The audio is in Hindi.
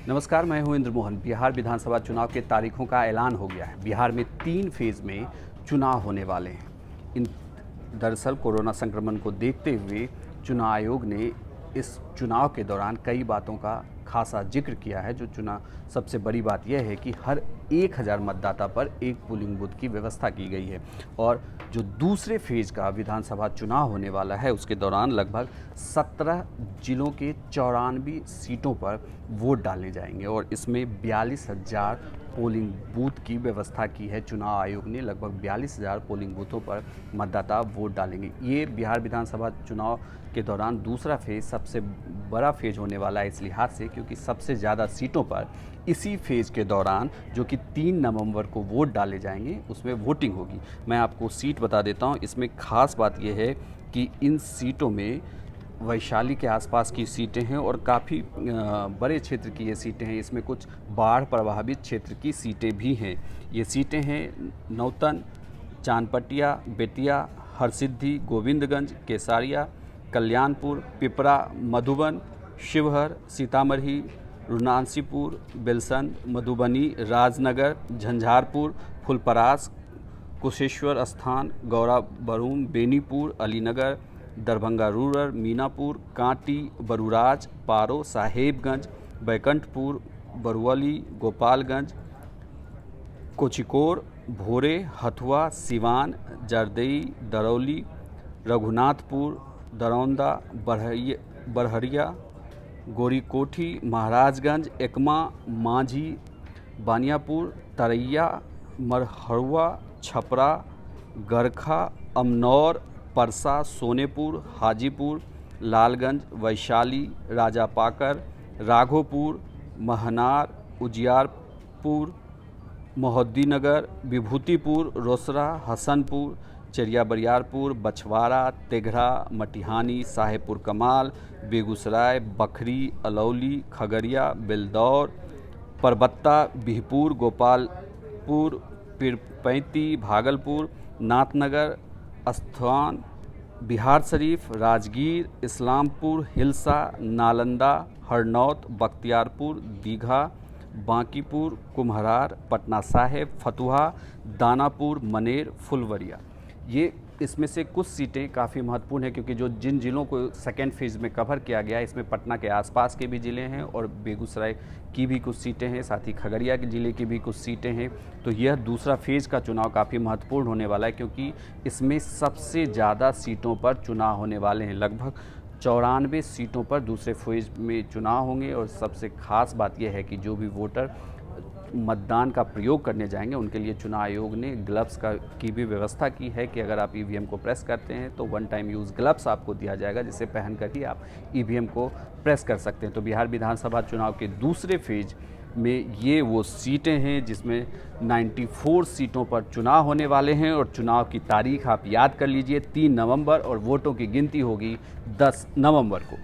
नमस्कार, मैं हूं इंद्र मोहन। बिहार विधानसभा चुनाव के तारीखों का ऐलान हो गया है। बिहार में 3 फेज़ में चुनाव होने वाले हैं। दरअसल कोरोना संक्रमण को देखते हुए चुनाव आयोग ने इस चुनाव के दौरान कई बातों का खासा जिक्र किया है। सबसे बड़ी बात यह है कि हर 1000 मतदाता पर एक पोलिंग बूथ की व्यवस्था की गई है और जो दूसरे फेज़ का विधानसभा चुनाव होने वाला है उसके दौरान लगभग 17 जिलों के 94 सीटों पर वोट डाले जाएंगे और इसमें 42,000 पोलिंग बूथ की व्यवस्था की है। चुनाव आयोग ने लगभग 42,000 पोलिंग बूथों पर मतदाता वोट डालेंगे। ये बिहार विधानसभा चुनाव के दौरान दूसरा फेज़ सबसे बड़ा फेज़ होने वाला है इस लिहाज से क्योंकि सबसे ज़्यादा सीटों पर इसी फेज़ के दौरान जो कि 3 नवंबर को वोट डाले जाएंगे उसमें वोटिंग होगी। मैं आपको सीट बता देता हूँ। इसमें खास बात यह है कि इन सीटों में वैशाली के आसपास की सीटें हैं और काफ़ी बड़े क्षेत्र की ये सीटें हैं। इसमें कुछ बाढ़ प्रभावित क्षेत्र की सीटें भी हैं। ये सीटें हैं नौतन, चांदपटिया, बेतिया, हरसिद्धि, गोविंदगंज, केसारिया, कल्याणपुर, पिपरा, मधुबन, शिवहर, सीतामढ़ी, रुनानसीपुर, बेलसन, मधुबनी, राजनगर, झंझारपुर, फुलपरास, कुशेश्वर स्थान, गौरा बरूम, बेनीपुर, अलीनगर, दरभंगा रूरल, मीनापुर, कांटी, बरूराज, पारो, साहेबगंज, बैकुंठपुर, बरुअली, गोपालगंज, कोचिकोर, भोरे, हथुआ, सिवान, जरदई, दरौली, रघुनाथपुर, दरौंदा, बरहरिया, गोरीकोठी, महाराजगंज, एकमा, मांझी, बानियापुर, तरैया, मरहरुआ, छपरा, गरखा, अमनौर, परसा, सोनेपुर, हाजीपुर, लालगंज, वैशाली, राजापाकर, राघोपुर, महनार, उजियारपुर, मोहद्दीनगर, विभूतिपुर, रोसड़ा, हसनपुर, चरिया बरियारपुर, बछवाड़ा, तेघरा, मटिहानी, साहेबपुर कमाल, बेगूसराय, बखरी, अलौली, खगड़िया, बेलदौर, परबत्ता, बिहपुर, गोपालपुर, पीरपैंती, भागलपुर, नाथनगर, अस्थान, बिहार शरीफ, राजगीर, इस्लामपुर, हिलसा, नालंदा, हरनौत, बख्तियारपुर, दीघा, बांकीपुर, कुम्हरार, पटना साहिब, फतुहा, दानापुर, मनेर, फुलवरिया। ये इसमें से कुछ सीटें काफ़ी महत्वपूर्ण हैं क्योंकि जिन जिलों को सेकेंड फेज़ में कवर किया गया है इसमें पटना के आसपास के भी ज़िले हैं और बेगूसराय की भी कुछ सीटें हैं, साथ ही खगड़िया के ज़िले की भी कुछ सीटें हैं। तो यह दूसरा फेज़ का चुनाव काफ़ी महत्वपूर्ण होने वाला है क्योंकि इसमें सबसे ज़्यादा सीटों पर चुनाव होने वाले हैं। लगभग 94 सीटों पर दूसरे फेज़ में चुनाव होंगे और सबसे ख़ास बात यह है कि जो भी वोटर मतदान का प्रयोग करने जाएंगे उनके लिए चुनाव आयोग ने ग्लव्स की भी व्यवस्था की है कि अगर आप ईवीएम को प्रेस करते हैं तो 1 टाइम यूज़ ग्लव्स आपको दिया जाएगा जिसे पहन कर ही आप ईवीएम को प्रेस कर सकते हैं। तो बिहार विधानसभा चुनाव के दूसरे फेज़ में ये वो सीटें हैं जिसमें 94 सीटों पर चुनाव होने वाले हैं और चुनाव की तारीख आप याद कर लीजिए 3 नवंबर और वोटों की गिनती होगी 10 नवंबर को।